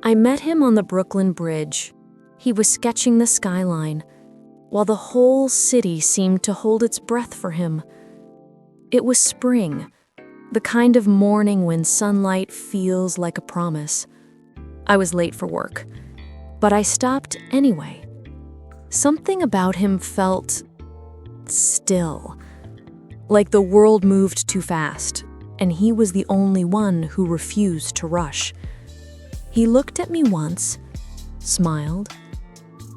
I met him on the Brooklyn Bridge. He was sketching the skyline, while the whole city seemed to hold its breath for him. It was spring, the kind of morning when sunlight feels like a promise. I was late for work, but I stopped anyway. Something about him felt still, like the world moved too fast, and he was the only one who refused to rush. He looked at me once, smiled,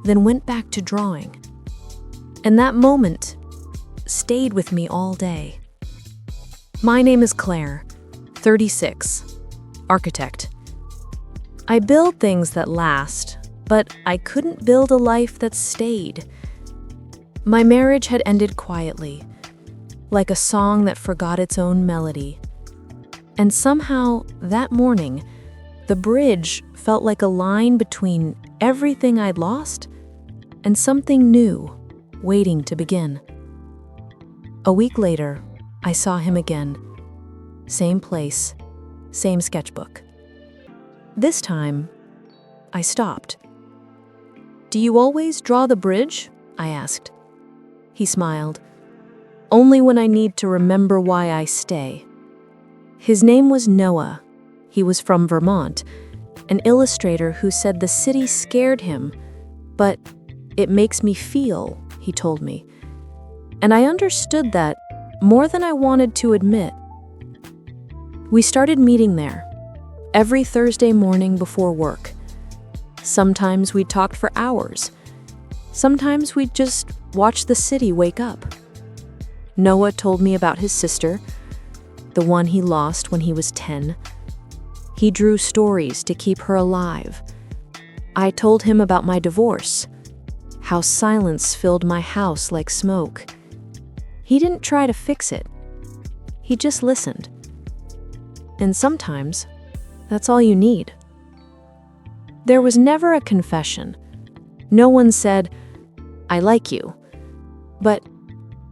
then went back to drawing. And that moment stayed with me all day. My name is Claire, 36, architect. I build things that last, but I couldn't build a life that stayed. My marriage had ended quietly, like a song that forgot its own melody. And somehow, that morning, the bridge felt like a line between everything I'd lost and something new waiting to begin. A week later, I saw him again. Same place, same sketchbook. This time, I stopped. "Do you always draw the bridge?" I asked. He smiled. "Only when I need to remember why I stay." His name was Noah. He was from Vermont, an illustrator who said the city scared him, but it makes me feel, he told me. And I understood that more than I wanted to admit. We started meeting there, every Thursday morning before work. Sometimes we talked for hours. Sometimes we'd just watch the city wake up. Noah told me about his sister, the one he lost when he was 10. He drew stories to keep her alive. I told him about my divorce, how silence filled my house like smoke. He didn't try to fix it. He just listened. And sometimes, that's all you need. There was never a confession. No one said, "I like you." But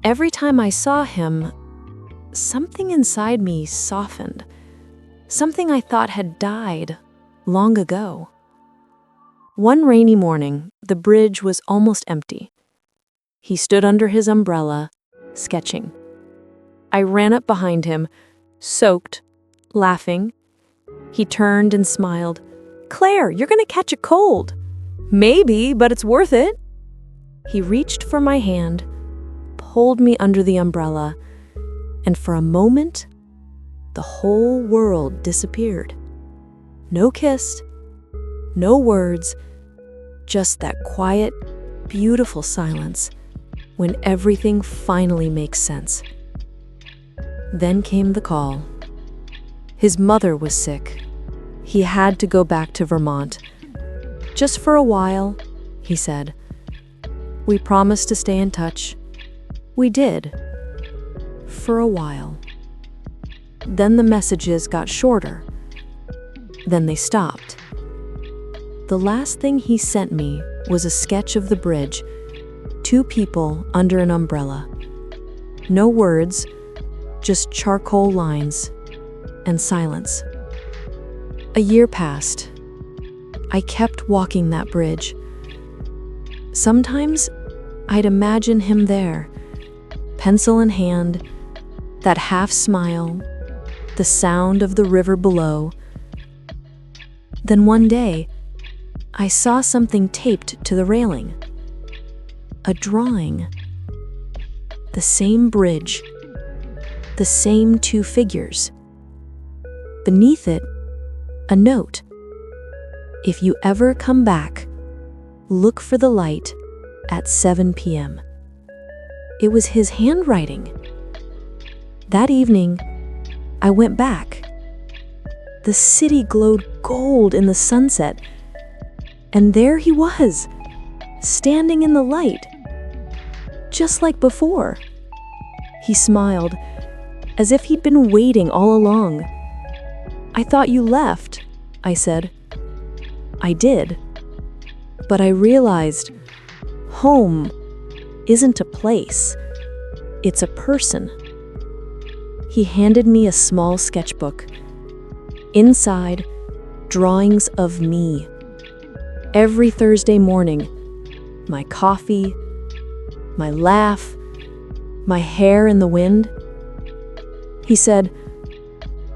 every time I saw him, something inside me softened. Something I thought had died long ago. One rainy morning, the bridge was almost empty. He stood under his umbrella, sketching. I ran up behind him, soaked, laughing. He turned and smiled. "Claire, you're gonna catch a cold." "Maybe, but it's worth it." He reached for my hand, pulled me under the umbrella, and for a moment, the whole world disappeared. No kiss, no words, just that quiet, beautiful silence when everything finally makes sense. Then came the call. His mother was sick. He had to go back to Vermont. "Just for a while," he said. We promised to stay in touch. We did. For a while. Then the messages got shorter. Then they stopped. The last thing he sent me was a sketch of the bridge, 2 people under an umbrella. No words, just charcoal lines and silence. A year passed. I kept walking that bridge. Sometimes I'd imagine him there, pencil in hand, that half smile, the sound of the river below. Then one day, I saw something taped to the railing. A drawing. The same bridge. The same 2 figures. Beneath it, a note. "If you ever come back, look for the light at 7 p.m. It was his handwriting. That evening, I went back. The city glowed gold in the sunset, and there he was, standing in the light, just like before. He smiled, as if he'd been waiting all along. "I thought you left," I said. I did. But I realized home isn't a place, it's a person. He handed me a small sketchbook. Inside, drawings of me. Every Thursday morning, my coffee, my laugh, my hair in the wind. He said,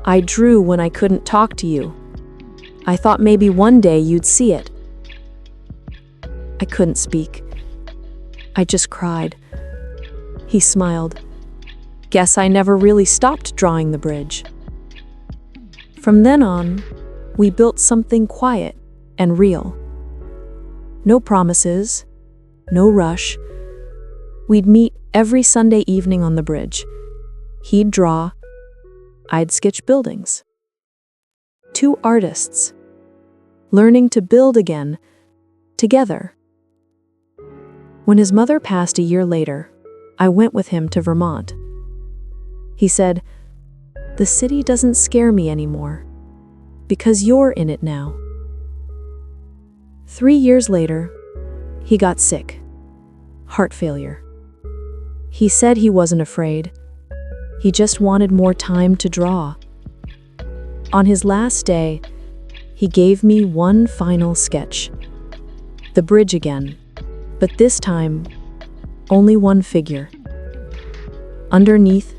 "I drew when I couldn't talk to you. I thought maybe one day you'd see it." I couldn't speak. I just cried. He smiled. "Guess I never really stopped drawing the bridge." From then on, we built something quiet and real. No promises, no rush. We'd meet every Sunday evening on the bridge. He'd draw, I'd sketch buildings. Two artists, learning to build again, together. When his mother passed a year later, I went with him to Vermont. He said, "The city doesn't scare me anymore, because you're in it now." 3 years later, he got sick. Heart failure. He said he wasn't afraid. He just wanted more time to draw. On his last day, he gave me one final sketch. The bridge again, but this time, only one figure. Underneath,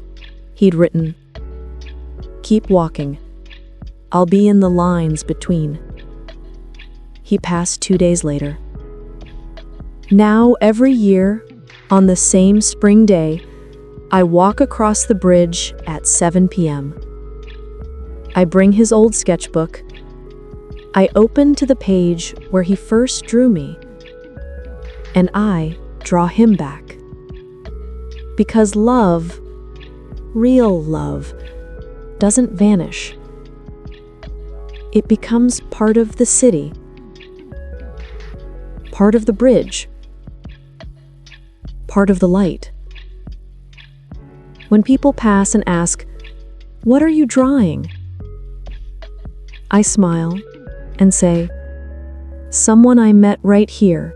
he'd written, "Keep walking. I'll be in the lines between." He passed 2 days later. Now, every year, on the same spring day, I walk across the bridge at 7 p.m. I bring his old sketchbook. I open to the page where he first drew me, and I draw him back. Because love, real love, doesn't vanish. It becomes part of the city, part of the bridge, part of the light. When people pass and ask, "What are you drawing?" I smile and say, "Someone I met right here."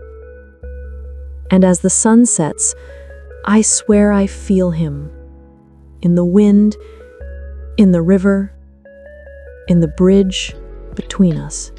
And as the sun sets, I swear I feel him. In the wind, in the river, in the bridge between us.